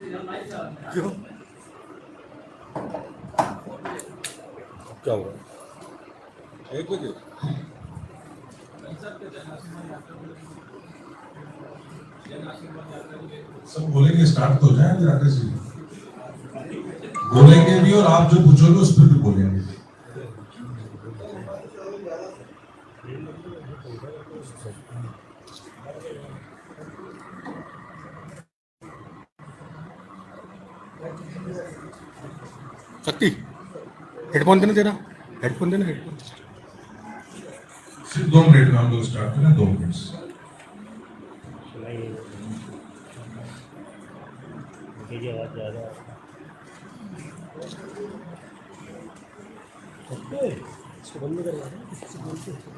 क्यों क्या हुआ? 1 बजे सब बोलेंगे, स्टार्ट तो हो जाए राकेश जी, बोलेंगे भी और आप जो पूछोगे उस पर भी बोलेंगे। शक्ति हेडफोन देना, तेरा हेडफोन देना, हेडफोन। सिर्फ 2 मिनट में हम लोग स्टार्ट करें, 2 मिनट से। आवाज ज्यादा इसको बंद करवा रहे हैं।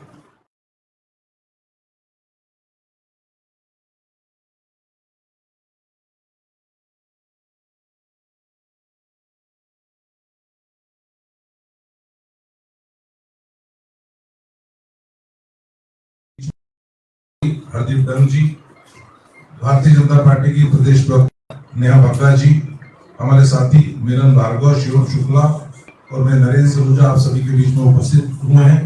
हरदीप धर्म जी, भारतीय जनता पार्टी की प्रदेश प्रवक्ता नेहा बक्का जी, हमारे साथी मिलन भार्गव, शिवम शुक्ला और मैं नरेंद्र सलूजा आप सभी के बीच में उपस्थित हुए हैं।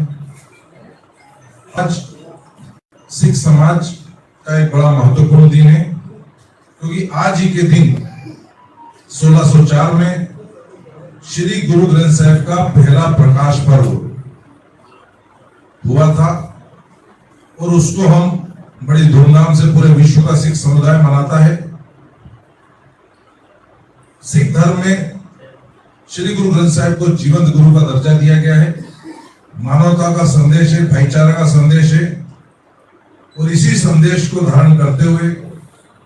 आज सिख समाज का एक बड़ा महत्वपूर्ण दिन है, क्योंकि आज ही के दिन 1604 में श्री गुरु ग्रंथ साहिब का पहला प्रकाश पर्व हुआ था और उसको हम बड़ी धूमधाम से पूरे विश्व का सिख समुदाय मनाता है। सिख धर्म में श्री गुरु ग्रंथ साहिब को जीवंत गुरु का दर्जा दिया गया है। मानवता का संदेश है, भाईचारा का संदेश है और इसी संदेश को धारण करते हुए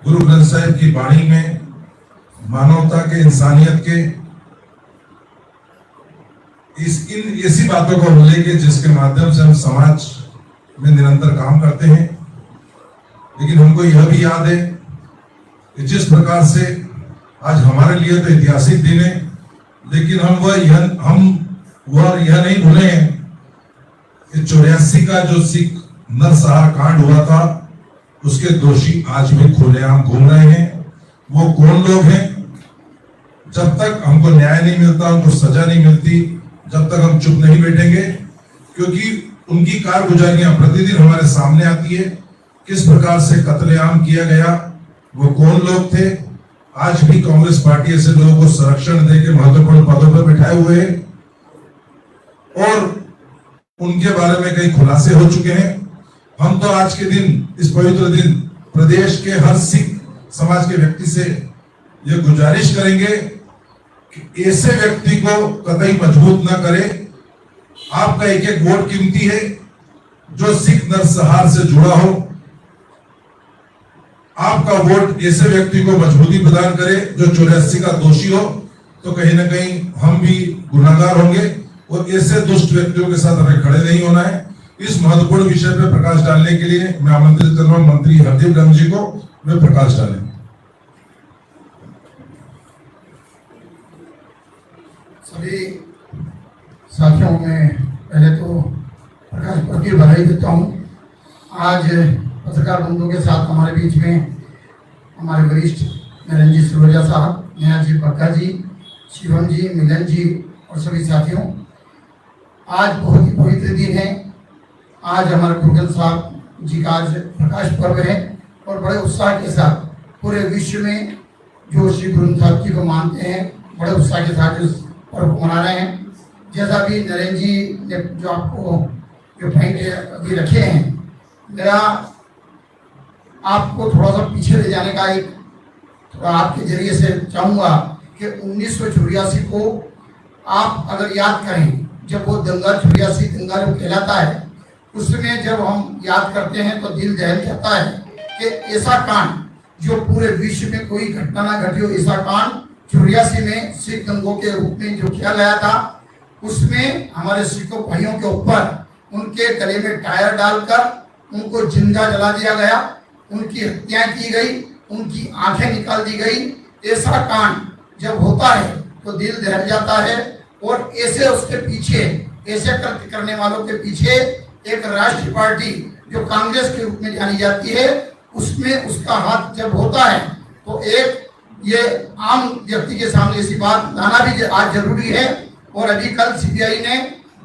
गुरु ग्रंथ साहिब की वाणी में मानवता के, इंसानियत के ऐसी बातों को लेके जिसके माध्यम से हम समाज में निरंतर काम करते हैं। लेकिन हमको यह भी याद है कि जिस प्रकार से आज हमारे लिए तो ऐतिहासिक दिन है, लेकिन हम यह नहीं भूले हैं कि 84 का जो सिख नरसंहार कांड हुआ था उसके दोषी आज भी खुलेआम घूम रहे हैं। वो कौन लोग हैं? जब तक हमको न्याय नहीं मिलता, हमको सजा नहीं मिलती, जब तक हम चुप नहीं बैठेंगे, क्योंकि उनकी कारगुजारियां प्रतिदिन हमारे सामने आती है। किस प्रकार से कत्लेआम किया गया, वो कौन लोग थे? आज भी कांग्रेस पार्टी ऐसे लोगों को संरक्षण देकर महत्वपूर्ण पदों पर बिठाए हुए हैं और उनके बारे में कई खुलासे हो चुके हैं। हम तो आज के दिन, इस पवित्र दिन, प्रदेश के हर सिख समाज के व्यक्ति से यह गुजारिश करेंगे कि ऐसे व्यक्ति को कतई मजबूत न करे। आपका एक एक वोट कीमती है। जो सिख नरसंहार से जुड़ा हो, आपका वोट ऐसे व्यक्ति को मजबूती प्रदान करे जो 84 का दोषी हो, तो कहीं ना कहीं हम भी गुनाहगार होंगे और ऐसे दुष्ट व्यक्तियों के साथ हमें खड़े नहीं होना है। इस महत्वपूर्ण विषय पर प्रकाश डालने के लिए मैं आमंत्रित कर रहा हूं मंत्री हरदीप धर्म जी को। वे प्रकाश डालें। सभी साथियों में पहले तो प्रकाश पर्व की बधाई देता हूँ। आज पत्रकार बंधुओं के साथ हमारे बीच में हमारे वरिष्ठ नरेंद्र जी सलूजा साहब, नेहा जी बक्का जी, शिवम जी, मिलन जी और सभी साथियों, आज बहुत ही पवित्र दिन है। आज हमारे गुरु ग्रंथ साहब जी का आज प्रकाश पर्व है और बड़े उत्साह के साथ पूरे विश्व में जो श्री गुरु ग्रंथ साहब जी को मानते हैं बड़े उत्साह के साथ इस पर्व मना रहे हैं। जैसा भी नरेंद्र जी ने जो आपको जो पॉइंट अभी रखे हैं, मेरा आपको थोड़ा सा पीछे ले जाने का एक आपके जरिए से चाहूँगा कि 1984 को आप अगर याद करें, जब वो दंगा 84 दंगा जो कहलाता है, उसमें जब हम याद करते हैं तो दिल दहल जाता है कि ऐसा कांड जो पूरे विश्व में कोई घटना ना घटी हो, ऐसा कांड 84 में सिख दंगों के रूप में जो किया गया था, उसमें हमारे सिखों भाइयों के ऊपर उनके गले में टायर डालकर उनको जिंदा जला दिया गया, उनकी हत्या की गई, उनकी आंखें निकाल दी गई। ऐसा कांड जब होता है तो दिल दहल जाता है और ऐसे उसके पीछे, ऐसे कृत्य करने वालों के पीछे एक राष्ट्रीय पार्टी जो कांग्रेस के रूप में जानी जाती है, उसमें उसका हाथ जब होता है तो एक ये आम व्यक्ति के सामने ऐसी बात लाना भी आज जरूरी है। और अभी कल सीबीआई ने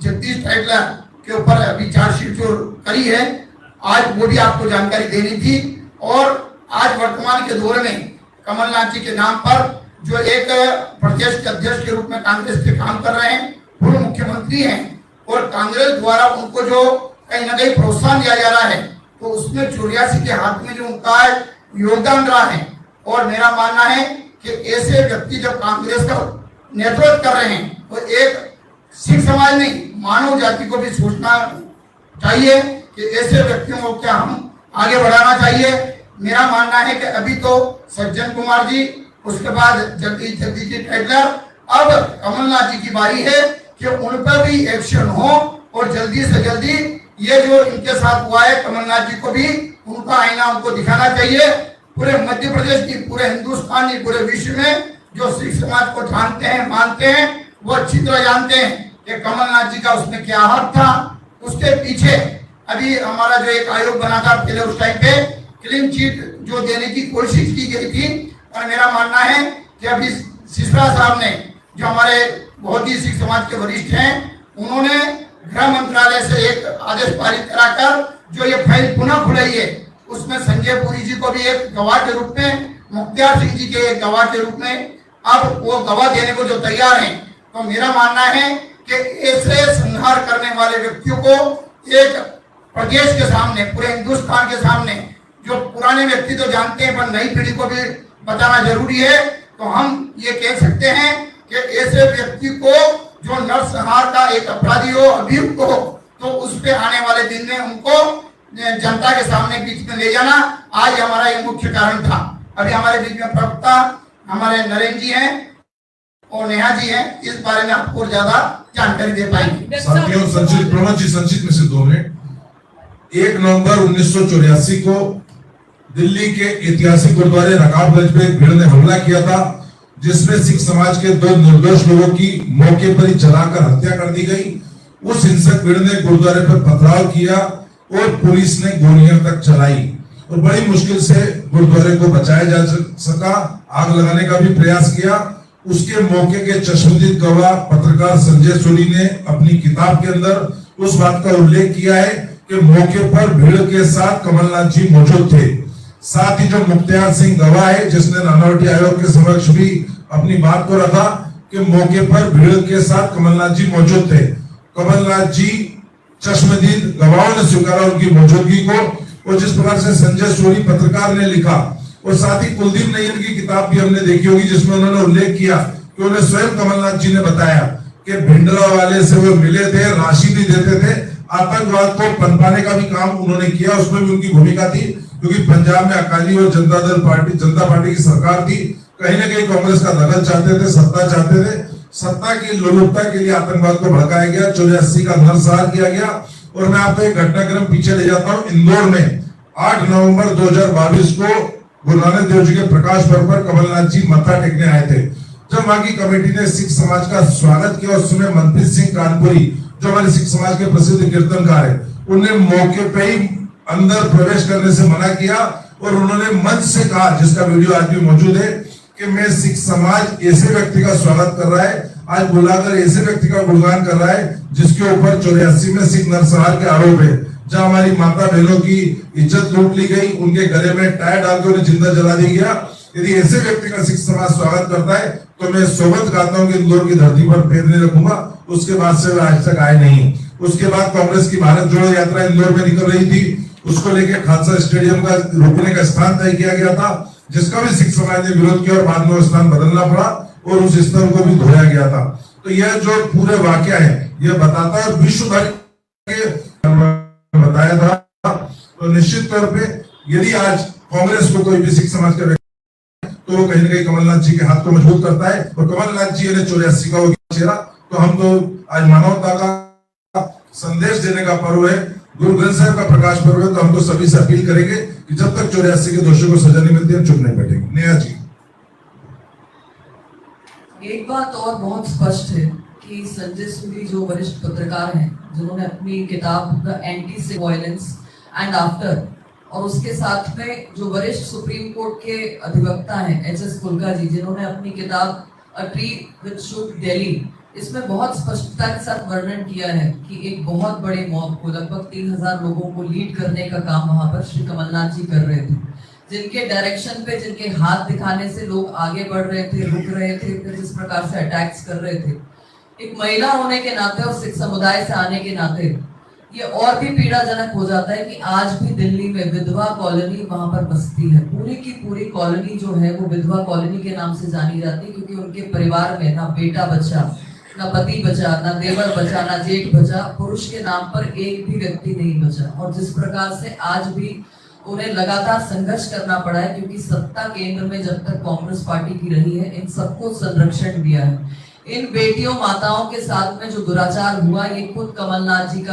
जगदीश टाइटलर के ऊपर अभी चार्जशीट जो करी है, आज वो भी आपको जानकारी देनी थी। और आज वर्तमान के दौर में कमलनाथ जी के नाम पर जो एक प्रदेश के अध्यक्ष के रूप में कांग्रेस के काम कर रहे हैं, पूर्व मुख्यमंत्री हैं, और कांग्रेस द्वारा उनको जो कहीं ना कहीं प्रोत्साहन दिया जा रहा है, तो उसमें 84 के हाथ में जो उनका योगदान रहा है। और मेरा मानना है कि ऐसे व्यक्ति जब कांग्रेस का नेतृत्व कर रहे हैं, तो एक सिख समाज नहीं, मानव जाति को भी सोचना चाहिए कि ऐसे व्यक्तियों को क्या हम आगे बढ़ाना चाहिए। मेरा मानना है कि अभी तो सज्जन कुमार जी, उसके बाद जगदीश जी टाइटलर, अब कमलनाथ जी की बारी है कि उन पर भी एक्शन हो और जल्दी से जल्दी ये जो इनके साथ हुआ है, कमलनाथ जी को भी उनका आईना उनको दिखाना चाहिए। पूरे मध्य प्रदेश की, पूरे हिंदुस्तान की, पूरे विश्व में जो सिख समाज को जानते हैं, मानते हैं, वो अच्छी तरह जानते हैं कि कमलनाथ जी का उसमें क्या हाथ था। उसके पीछे अभी हमारा जो एक आयोग बना था पहले, उस टाइम पे क्लीन चिट जो देने की कोशिश की गई थी। और मेरा मानना है कि अभी सिसरा साहब ने, जो हमारे बहुत ही सिख समाज के वरिष्ठ हैं, उन्होंने गृह मंत्रालय से एक आदेश पारित कराकर जो ये फाइल पुनः खुलाई है, उसमें संजय पुरी जी को भी एक गवाह के रूप में, मुख्तार सिंह जी के एक गवाह के रूप में अब वो गवाह देने को जो तैयार हैं। तो मेरा मानना है कि ऐसे संहार करने वाले व्यक्तियों को एक प्रदेश के सामने, पूरे हिंदुस्तान के सामने, जो पुराने व्यक्ति तो जानते हैं पर नई पीढ़ी को भी बताना जरूरी है। तो हम ये कह सकते हैं कि ऐसे व्यक्ति को जो नरसंहार का एक अपराधी हो, अभियुक्त हो, तो उस पे आने वाले दिन में उनको जनता के सामने बीच में ले जाना आज हमारा ये मुख्य कारण था। अभी हमारे बीच में प्रवक्ता हमारे नरेंद्र जी हैं और नेहा जी हैं, इस बारे में आपको ज्यादा जानकारी दे पाएंगे। साथियों, संचित प्रमोद जी, संचित में से 2 मिनट। 1 नवंबर 1984 को दिल्ली के ऐतिहासिक गुरुद्वारे रकाबगंज में एक भीड़ ने हमला किया था, जिसमें सिख समाज के 2 निर्दोष लोगों की मौके पर ही जलाकर हत्या कर दी गई। उस हिंसक भीड़ ने गुरुद्वारे पर पथराव किया और पुलिस ने गोलियां तक चलाई और बड़ी मुश्किल से गुरुद्वारे को बचाया जा सका। आग लगाने का भी प्रयास किया। उसके मौके के चश्मदीद गवाह पत्रकार संजय सोनी ने अपनी किताब के अंदर उस बात का उल्लेख किया है कि मौके पर भीड़ के साथ कमलनाथ जी मौजूद थे। साथ ही जो मुख्तार सिंह गवाह है, जिसने नानावटी आयोग के समक्ष भी अपनी बात को रखा कि मौके पर भीड़ के साथ कमलनाथ जी मौजूद थे। कमलनाथ जी चश्मदीद गवाहों ने स्वीकारा उनकी मौजूदगी को। और जिस प्रकार से संजय सोनी पत्रकार ने लिखा, और साथ ही कुलदीप नैयर की किताब भी हमने देखी होगी, जिसमें उन्होंने उल्लेख किया कि उन्हें स्वयं कमलनाथ जी ने बताया कि भिंडरा वाले से वो मिले थे, राशि भी देते थे, आतंकवाद को पनपाने का भी काम उन्होंने किया, उसमें भी उनकी भूमिका थी। क्योंकि पंजाब में अकाली और जनता पार्टी की सरकार थी, कहीं ना कहीं कांग्रेस का दखल चाहते थे, सत्ता चाहते थे। सत्ता की लोलुपता के लिए आतंकवाद को भड़काया गया, 84 का नरसंहार किया गया। और मैं आपको एक घटनाक्रम पीछे ले जाता हूं। इंदौर में 8 नवंबर 2022 को गुरु नानक देव जी के प्रकाश पर्व पर कमलनाथ जी मत्था टेकने आए थे। जब वहां की कमेटी ने सिख समाज का स्वागत किया, उस समय मनप्रीत सिंह कानपुरी, जो हमारे सिख समाज के प्रसिद्ध कीर्तनकार है, उन्हें मौके पे ही अंदर प्रवेश करने से मना किया और उन्होंने मंच से कहा, जिसका वीडियो आज भी मौजूद है, कि मैं सिख समाज ऐसे व्यक्ति का स्वागत कर रहा है, आज बुलाकर ऐसे व्यक्ति का गुणगान कर रहा है जिसके ऊपर 84 में सिख नरसंहार के आरोप है, जहां हमारी माता बहनों की इज्जत लूट ली गई, उनके गले में टायर डालकर उन्हें जिंदा जला दिया गया। यदि ऐसे व्यक्ति का सिख समाज स्वागत करता है तो मैं सोबत गाता हूं कि इंदौर की धरती पर पैर नहीं रखूंगा। उसके बाद से वे आज तक आए नहीं। उसके बाद कांग्रेस की भारत जोड़ो यात्रा इंदौर में निकल रही थी, उसको लेकर खालसा स्टेडियम का रुकने का स्थान तय किया गया था, जिसका भी सिख समाज ने विरोध किया और बाद में वो स्थान बदलना पड़ा और उस स्थल को भी धोया गया था। तो यह जो पूरे वाकया है, यह बताता है विश्व भर के बताया था। तो निश्चित तौर पे यदि आज कांग्रेस को कोई भी सिख समाज का तो वो कहीं ना कहीं कमलनाथ जी के हाथ को मजबूत करता है। और कमलनाथ जी ने 84 का वो चेहरा, तो हम तो आज मानवता का संदेश देने का पर्व है, गुरु ग्रंथ साहब का प्रकाश पर्व है, तो हम तो सभी से अपील करेंगे कि जब तक 84 के दोषियों को सजा नहीं मिलती हम चुप नहीं बैठेंगे। नेहा जी, एक बात और बहुत स्पष्ट है कि संजय सूरी जो वरिष्ठ पत्रकार हैं, जिन्होंने अपनी किताब the anti Sikh violence and after और उसके साथ में जो वरिष्ठ सुप्रीम कोर्ट के अधिवक्ता हैं HS फुल्का जी, जिन्होंने अपनी किताब a tree which should Delhi, इसमें बहुत स्पष्टता के साथ वर्णन किया है कि एक बहुत बड़े मॉब को, लगभग 3000 लोगों को लीड करने का काम वहां पर श्री कमलनाथ जी कर रहे थे, जिनके डायरेक्शन पे, जिनके हाथ दिखाने से लोग आगे बढ़ रहे थे, रुक रहे थे, फिर जिस प्रकार से अटैक्स कर रहे थे। एक महिला होने के नाते और सिख समुदाय से आने के नाते ये और भी पीड़ाजनक हो जाता है कि आज भी दिल्ली में विधवा कॉलोनी वहां पर बसती है। पूरी की पूरी कॉलोनी जो है वो विधवा कॉलोनी के नाम से जानी जाती है, क्योंकि उनके परिवार में ना बेटा बचा, ना पति बचा, ना देवर बचा, ना जेठ बचा, पुरुष के नाम पर एक भी व्यक्ति नहीं बचा। और जिस प्रकार से आज भी उन्हें लगातार संघर्ष करना पड़ा है, क्योंकि सत्ता केंद्र में जब तक कांग्रेस पार्टी की रही है, इन सबको संरक्षण दिया है। इन बेटियों माताओं के साथ में जो दुराचार हुआ, ये खुद कमलनाथ जी का